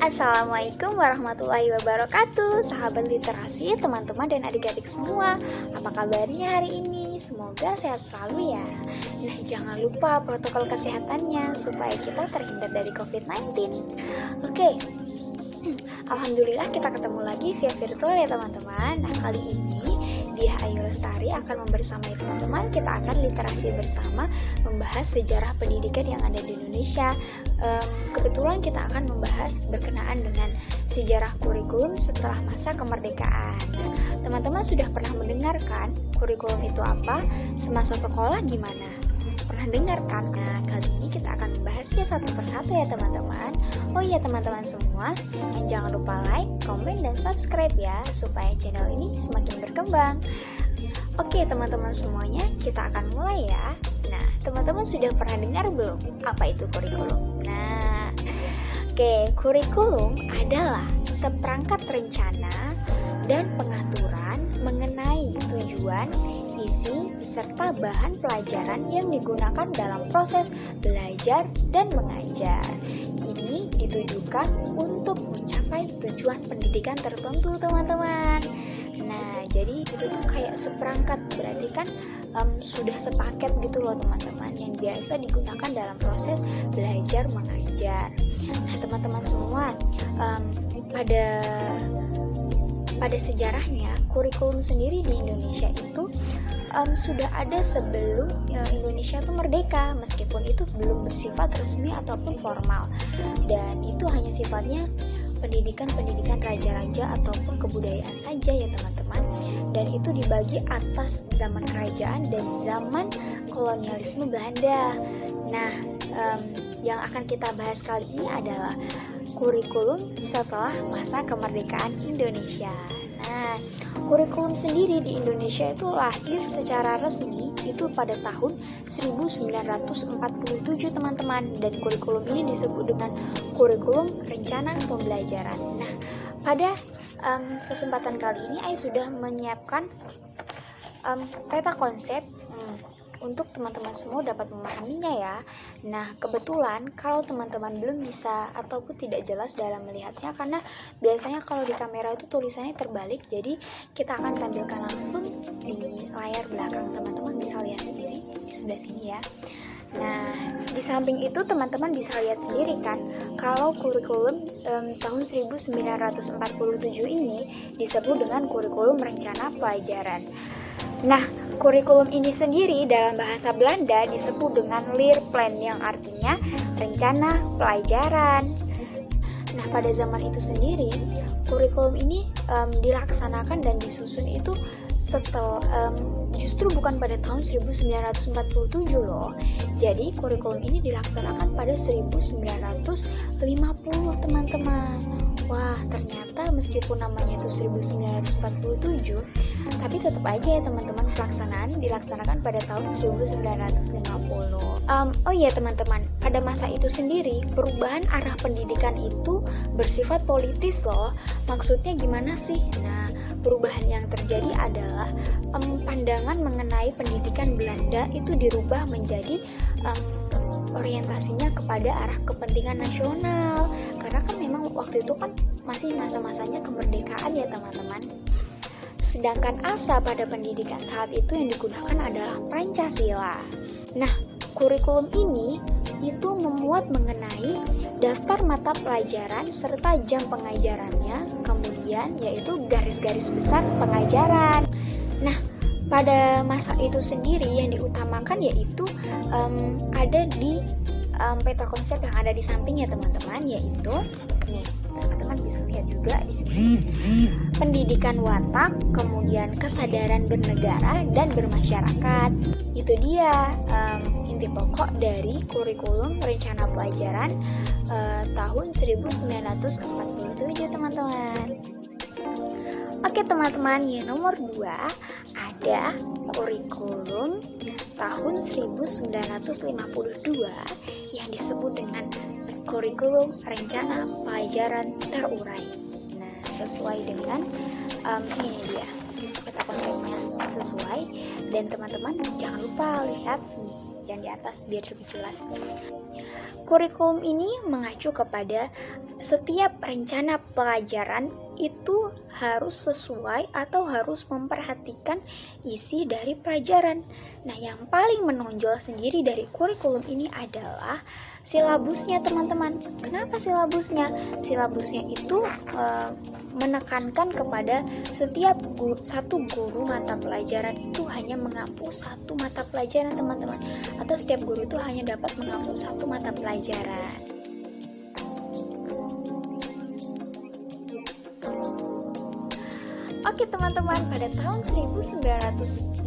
Assalamualaikum warahmatullahi wabarakatuh. Sahabat literasi, teman-teman dan adik-adik semua, apa kabarnya hari ini? Semoga sehat selalu ya. Nah, jangan lupa protokol kesehatannya supaya kita terhindar dari COVID-19. Oke, Alhamdulillah kita ketemu lagi via virtual ya teman-teman. Nah, kali ini Dia Ayu Lestari akan membersamai teman-teman. Kita akan literasi bersama, membahas sejarah pendidikan yang ada di Indonesia. Kebetulan kita akan membahas berkenaan dengan sejarah kurikulum setelah masa kemerdekaan. Nah, teman-teman sudah pernah mendengarkan kurikulum itu apa? Semasa sekolah gimana? Pernah dengar kan? Nah, kali ini kita akan membahasnya satu persatu ya teman-teman. Oh iya teman-teman semua, dan jangan lupa like, komen, dan subscribe ya, supaya channel ini semakin berkembang. Oke teman-teman semuanya, kita akan mulai ya. Nah, teman-teman sudah pernah dengar belum apa itu kurikulum? Nah, kurikulum adalah seperangkat rencana dan pengaturan mengenai tujuan, isi, serta bahan pelajaran yang digunakan dalam proses belajar dan mengajar. Ini ditujukan untuk mencapai tujuan pendidikan tertentu, teman-teman. Nah, jadi itu tuh kayak seperangkat, berarti kan sudah sepaket gitu loh teman-teman, yang biasa digunakan dalam proses belajar mengajar. Nah, teman-teman semua, pada sejarahnya kurikulum sendiri di Indonesia itu sudah ada sebelum Indonesia itu merdeka, meskipun itu belum bersifat resmi ataupun formal, dan itu hanya sifatnya pendidikan raja-raja ataupun kebudayaan saja ya teman-teman, dan itu dibagi atas zaman kerajaan dan zaman kolonialisme Belanda. Nah, yang akan kita bahas kali ini adalah kurikulum setelah masa kemerdekaan Indonesia. Nah, kurikulum sendiri di Indonesia itu lahir secara resmi itu pada tahun 1947 teman-teman, dan kurikulum ini disebut dengan kurikulum rencana pembelajaran. Nah, pada kesempatan kali ini Ayu sudah menyiapkan peta konsep untuk teman-teman semua dapat memahaminya ya. Nah, kebetulan kalau teman-teman belum bisa ataupun tidak jelas dalam melihatnya, karena biasanya kalau di kamera itu tulisannya terbalik, jadi kita akan tampilkan langsung di layar belakang. Teman-teman bisa lihat sendiri di sebelah sini ya. Nah, di samping itu teman-teman bisa lihat sendiri kan, kalau kurikulum tahun 1947 ini disebut dengan kurikulum rencana pelajaran. Nah, kurikulum ini sendiri dalam bahasa Belanda disebut dengan leerplan, yang artinya rencana pelajaran. Nah, pada zaman itu sendiri, kurikulum ini dilaksanakan dan disusun itu justru bukan pada tahun 1947 loh. Jadi kurikulum ini dilaksanakan pada 1950 teman-teman. Wah, ternyata meskipun namanya itu 1947, tapi tetap aja ya teman-teman, pelaksanaan dilaksanakan pada tahun 1950. Oh iya teman-teman, pada masa itu sendiri perubahan arah pendidikan itu bersifat politis loh. Maksudnya gimana sih? Nah, perubahan yang terjadi adalah pandangan mengenai pendidikan Belanda itu dirubah menjadi orientasinya kepada arah kepentingan nasional, karena kan memang waktu itu kan masih masa-masanya kemerdekaan ya teman-teman. Sedangkan asa pada pendidikan saat itu yang digunakan adalah Pancasila. Nah, kurikulum ini itu memuat mengenai daftar mata pelajaran serta jam pengajarannya, kemudian yaitu garis-garis besar pengajaran. Nah, pada masa itu sendiri yang diutamakan yaitu ada di peta konsep yang ada di samping ya teman-teman, yaitu nih, teman-teman bisa lihat juga di sini. Pendidikan watak, kemudian kesadaran bernegara dan bermasyarakat. Itu dia inti pokok dari kurikulum rencana pelajaran tahun 1947 teman-teman. Oke teman-teman, yang nomor 2 ada kurikulum tahun 1952 yang disebut dengan kurikulum rencana pelajaran terurai. Nah, sesuai dengan ini dia peta konsepnya sesuai, dan teman-teman jangan lupa lihat nih yang di atas biar lebih jelas. Kurikulum ini mengacu kepada setiap rencana pelajaran itu harus sesuai atau harus memperhatikan isi dari pelajaran. Nah, yang paling menonjol sendiri dari kurikulum ini adalah silabusnya, teman-teman. Kenapa silabusnya? Silabusnya itu menekankan kepada setiap satu guru mata pelajaran itu hanya menghapus satu mata pelajaran, teman-teman. Atau setiap guru itu hanya dapat menghapus satu mata pelajaran. Oke teman-teman, pada tahun 1964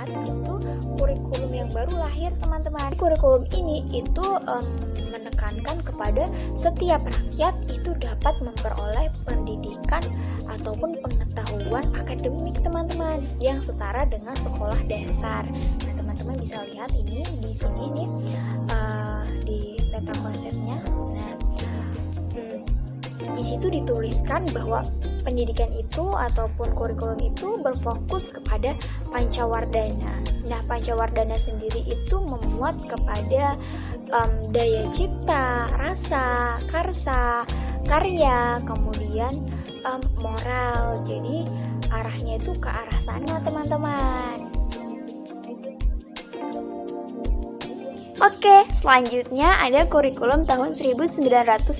itu kurikulum yang baru lahir, teman-teman. Kurikulum ini itu menekankan kepada setiap rakyat itu dapat memperoleh pendidikan ataupun pengetahuan akademik, teman-teman, yang setara dengan sekolah dasar. Nah, teman-teman bisa lihat ini di sini nih di peta konsepnya. Nah, di situ dituliskan bahwa pendidikan itu ataupun kurikulum itu berfokus kepada Pancawardhana. Nah, Pancawardhana sendiri itu memuat kepada daya cipta, rasa, karsa, karya, kemudian moral. Jadi arahnya itu ke arah sana, teman-teman. Oke, selanjutnya ada kurikulum tahun 1968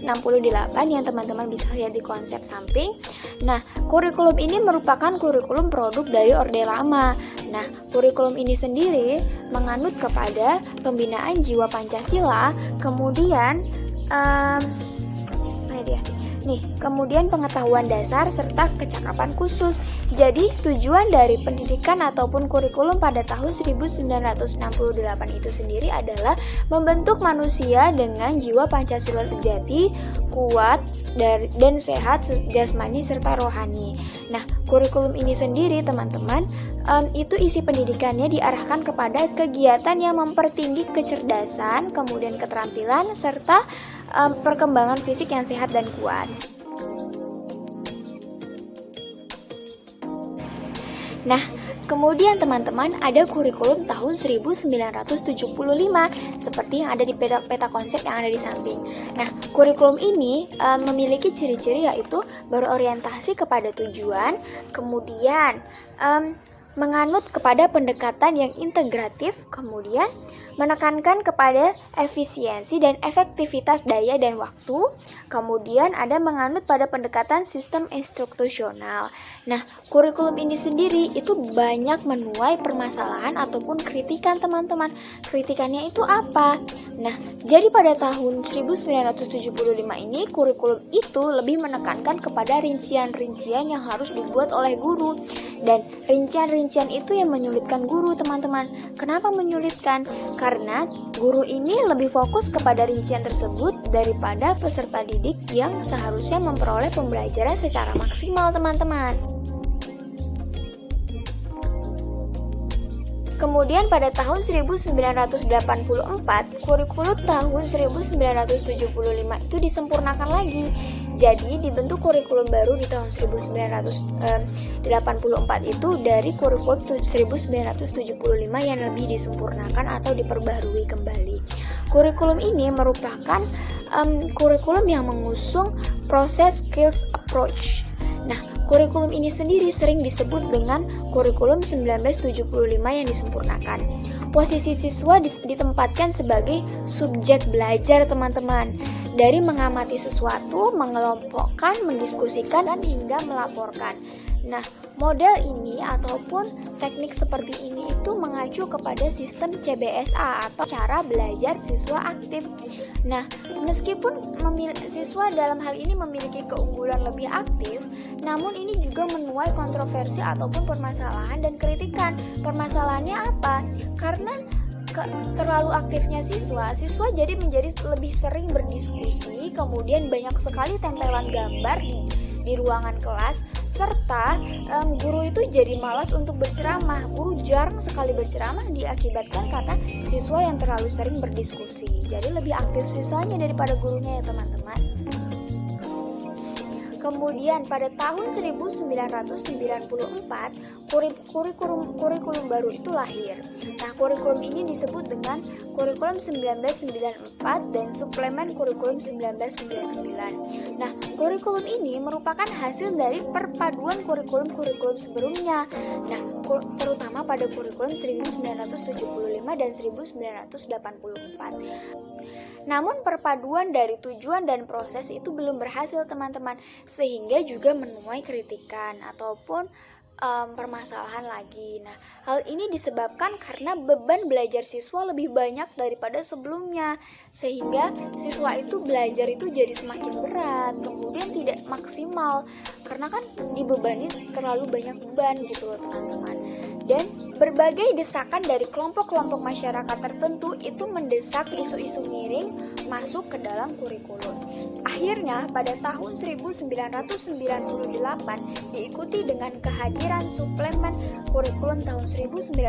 yang teman-teman bisa lihat di konsep samping. Nah, kurikulum ini merupakan kurikulum produk dari Orde Lama. Nah, kurikulum ini sendiri menganut kepada pembinaan jiwa Pancasila, kemudian kemudian pengetahuan dasar serta kecakapan khusus. Jadi, tujuan dari pendidikan ataupun kurikulum pada tahun 1968 itu sendiri adalah membentuk manusia dengan jiwa Pancasila sejati, kuat, dan sehat jasmani serta rohani. Nah, kurikulum ini sendiri, teman-teman, itu isi pendidikannya diarahkan kepada kegiatan yang mempertinggi kecerdasan, kemudian keterampilan, serta perkembangan fisik yang sehat dan kuat. Nah, kemudian teman-teman ada kurikulum tahun 1975 seperti yang ada di peta konsep yang ada di samping. Nah, kurikulum ini memiliki ciri-ciri yaitu berorientasi kepada tujuan, kemudian menganut kepada pendekatan yang integratif, kemudian menekankan kepada efisiensi dan efektivitas daya dan waktu, kemudian ada menganut pada pendekatan sistem instruksional. Nah, kurikulum ini sendiri itu banyak menuai permasalahan ataupun kritikan, teman-teman. Kritikannya itu apa? Nah, jadi pada tahun 1975 ini kurikulum itu lebih menekankan kepada rincian-rincian yang harus dibuat oleh guru. Dan rincian-rincian itu yang menyulitkan guru, teman-teman. Kenapa menyulitkan? Karena guru ini lebih fokus kepada rincian tersebut daripada peserta didik yang seharusnya memperoleh pembelajaran secara maksimal, teman-teman. Kemudian pada tahun 1984, kurikulum tahun 1975 itu disempurnakan lagi. Jadi dibentuk kurikulum baru di tahun 1984 itu dari kurikulum 1975 yang lebih disempurnakan atau diperbaharui kembali. Kurikulum ini merupakan kurikulum yang mengusung proses skills approach. Nah, kurikulum ini sendiri sering disebut dengan kurikulum 1975 yang disempurnakan. Posisi siswa ditempatkan sebagai subjek belajar, teman-teman. Dari mengamati sesuatu, mengelompokkan, mendiskusikan, dan hingga melaporkan. Nah, model ini ataupun teknik seperti ini itu mengacu kepada sistem CBSA atau cara belajar siswa aktif. Nah, meskipun siswa dalam hal ini memiliki keunggulan lebih aktif, namun ini juga menuai kontroversi ataupun permasalahan dan kritikan. Permasalahannya apa? Karena terlalu aktifnya siswa jadi menjadi lebih sering berdiskusi, kemudian banyak sekali tempelan gambar di ruangan kelas, serta guru itu jadi malas untuk berceramah. Guru jarang sekali berceramah diakibatkan karena siswa yang terlalu sering berdiskusi. Jadi lebih aktif siswanya daripada gurunya ya, teman-teman. Kemudian pada tahun 1994, kurikulum baru itu lahir. Nah, kurikulum ini disebut dengan kurikulum 1994 dan suplemen kurikulum 1999. Nah, kurikulum ini merupakan hasil dari perpaduan kurikulum-kurikulum sebelumnya. Nah, terutama pada kurikulum 1975 dan 1984. Namun perpaduan dari tujuan dan proses itu belum berhasil, teman-teman, sehingga juga menuai kritikan ataupun permasalahan lagi. Nah, hal ini disebabkan karena beban belajar siswa lebih banyak daripada sebelumnya, sehingga siswa itu belajar itu jadi semakin berat, kemudian tidak maksimal karena kan dibebani terlalu banyak beban gitu loh, teman-teman. Dan berbagai desakan dari kelompok-kelompok masyarakat tertentu itu mendesak isu-isu miring masuk ke dalam kurikulum. Akhirnya pada tahun 1998 diikuti dengan kehadiran suplemen kurikulum tahun 1999,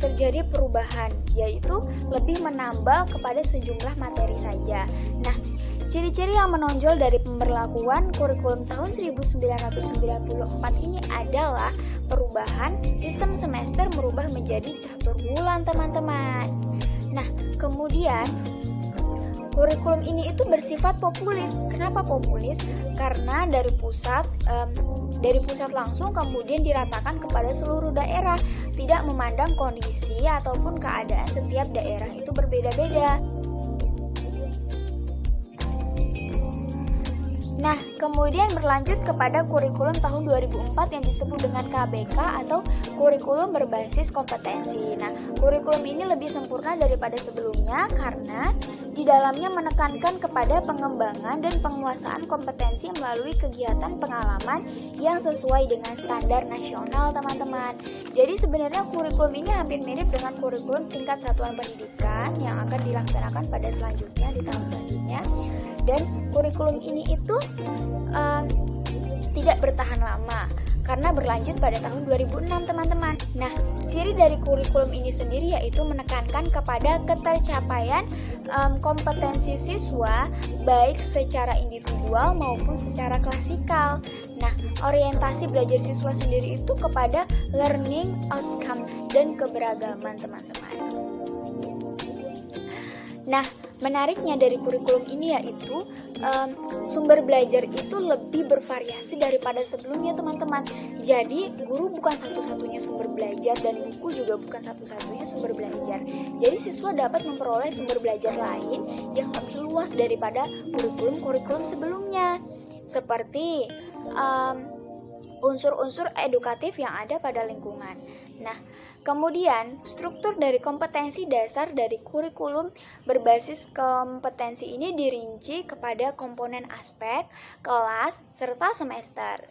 terjadi perubahan, yaitu lebih menambah kepada sejumlah materi saja. Nah, ciri-ciri yang menonjol dari pemberlakuan kurikulum tahun 1994 ini adalah perubahan sistem semester berubah menjadi catur bulan, teman-teman. Nah, kemudian kurikulum ini itu bersifat populis. Kenapa populis? Karena dari pusat langsung kemudian diratakan kepada seluruh daerah, tidak memandang kondisi ataupun keadaan setiap daerah itu berbeda-beda. Nah, kemudian berlanjut kepada kurikulum tahun 2004 yang disebut dengan KBK atau kurikulum berbasis kompetensi. Nah, kurikulum ini lebih sempurna daripada sebelumnya karena di dalamnya menekankan kepada pengembangan dan penguasaan kompetensi melalui kegiatan pengalaman yang sesuai dengan standar nasional, teman-teman. Jadi sebenarnya kurikulum ini hampir mirip dengan kurikulum tingkat satuan pendidikan yang akan dilaksanakan pada selanjutnya di tahun selanjutnya. Dan kurikulum ini itu tidak bertahan lama karena berlanjut pada tahun 2006, teman-teman. Nah, ciri dari kurikulum ini sendiri yaitu menekankan kepada ketercapaian kompetensi siswa baik secara individual maupun secara klasikal. Nah, orientasi belajar siswa sendiri itu kepada learning outcome dan keberagaman, teman-teman. Nah, menariknya dari kurikulum ini yaitu sumber belajar itu lebih bervariasi daripada sebelumnya, teman-teman. Jadi guru bukan satu-satunya sumber belajar dan buku juga bukan satu-satunya sumber belajar. Jadi siswa dapat memperoleh sumber belajar lain yang lebih luas daripada kurikulum sebelumnya, seperti unsur-unsur edukatif yang ada pada lingkungan. Nah, kemudian, struktur dari kompetensi dasar dari kurikulum berbasis kompetensi ini dirinci kepada komponen aspek, kelas, serta semester.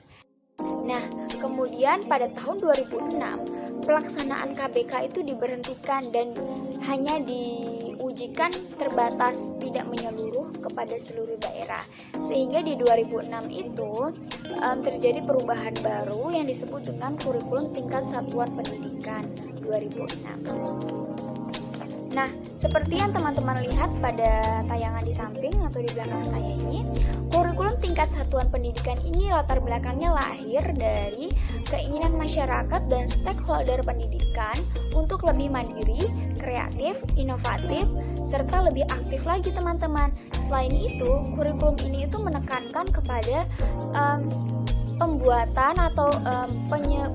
Nah, kemudian pada tahun 2006, pelaksanaan KBK itu diberhentikan dan hanya diujikan terbatas, tidak menyeluruh kepada seluruh daerah. Sehingga di 2006 itu terjadi perubahan baru yang disebut dengan kurikulum tingkat satuan pendidikan 2006. Nah, seperti yang teman-teman lihat pada tayangan di samping atau di belakang saya ini, kurikulum tingkat satuan pendidikan ini latar belakangnya lahir dari keinginan masyarakat dan stakeholder pendidikan untuk lebih mandiri, kreatif, inovatif, serta lebih aktif lagi, teman-teman. Selain itu, kurikulum ini itu menekankan kepada pembuatan atau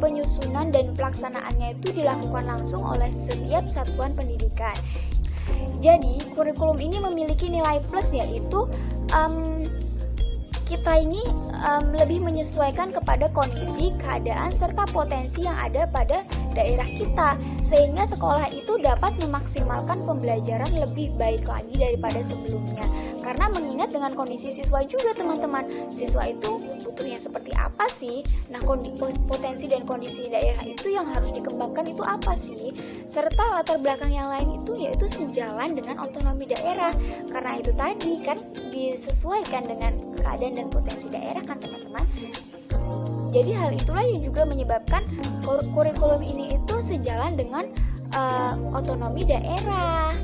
penyusunan dan pelaksanaannya itu dilakukan langsung oleh setiap satuan pendidikan. Jadi, kurikulum ini memiliki nilai plus yaitu kita ini lebih menyesuaikan kepada kondisi, keadaan, serta potensi yang ada pada daerah kita, sehingga sekolah itu dapat memaksimalkan pembelajaran lebih baik lagi daripada sebelumnya. Karena mengingat dengan kondisi siswa juga, teman-teman, siswa itu butuhnya seperti apa sih? Nah, potensi dan kondisi daerah itu yang harus dikembangkan itu apa sih? Serta latar belakang yang lain itu yaitu sejalan dengan otonomi daerah. Karena itu tadi kan disesuaikan dengan keadaan dan potensi daerah kan, teman-teman. Jadi hal itulah yang juga menyebabkan kurikulum ini itu sejalan dengan otonomi daerah.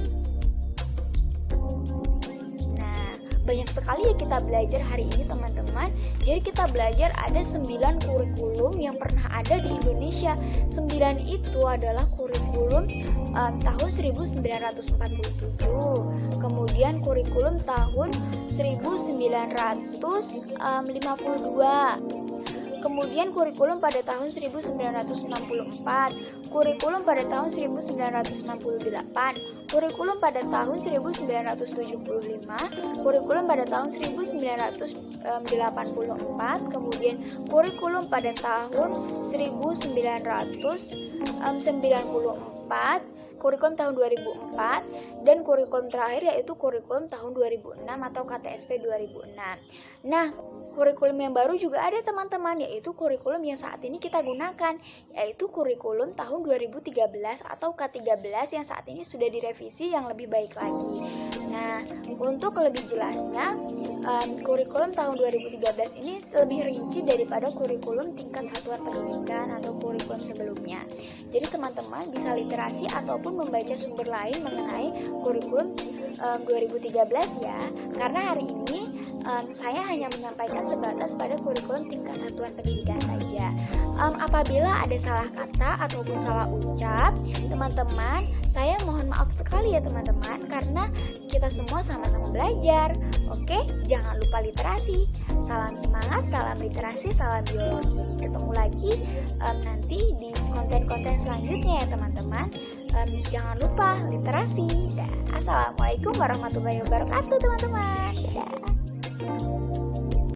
Nah, banyak sekali ya kita belajar hari ini teman-teman. Jadi kita belajar ada 9 kurikulum yang pernah ada di Indonesia. 9 itu adalah kurikulum tahun 1947, kemudian kurikulum tahun 1952, kemudian kurikulum pada tahun 1964, kurikulum pada tahun 1968, kurikulum pada tahun 1975, kurikulum pada tahun 1984, kemudian kurikulum pada tahun 1994, kurikulum tahun 2004, dan kurikulum terakhir yaitu kurikulum tahun 2006 atau KTSP 2006. Nah, kurikulum yang baru juga ada teman-teman, yaitu kurikulum yang saat ini kita gunakan, yaitu kurikulum tahun 2013 atau K13 yang saat ini sudah direvisi yang lebih baik lagi. Nah, untuk lebih jelasnya, kurikulum tahun 2013 ini lebih rinci daripada kurikulum tingkat satuan pendidikan atau kurikulum sebelumnya. Jadi teman-teman bisa literasi ataupun membaca sumber lain mengenai kurikulum 2013 ya, karena hari ini saya hanya menyampaikan sebatas pada kurikulum tingkat satuan pendidikan saja. Apabila ada salah kata ataupun salah ucap, teman-teman, saya mohon maaf sekali ya teman-teman, karena kita semua sama-sama belajar. Oke, jangan lupa literasi. Salam semangat, salam literasi, salam biologi. Ketemu lagi nanti di konten-konten selanjutnya ya teman-teman. Jangan lupa literasi. Assalamualaikum warahmatullahi wabarakatuh teman-teman. Dadah.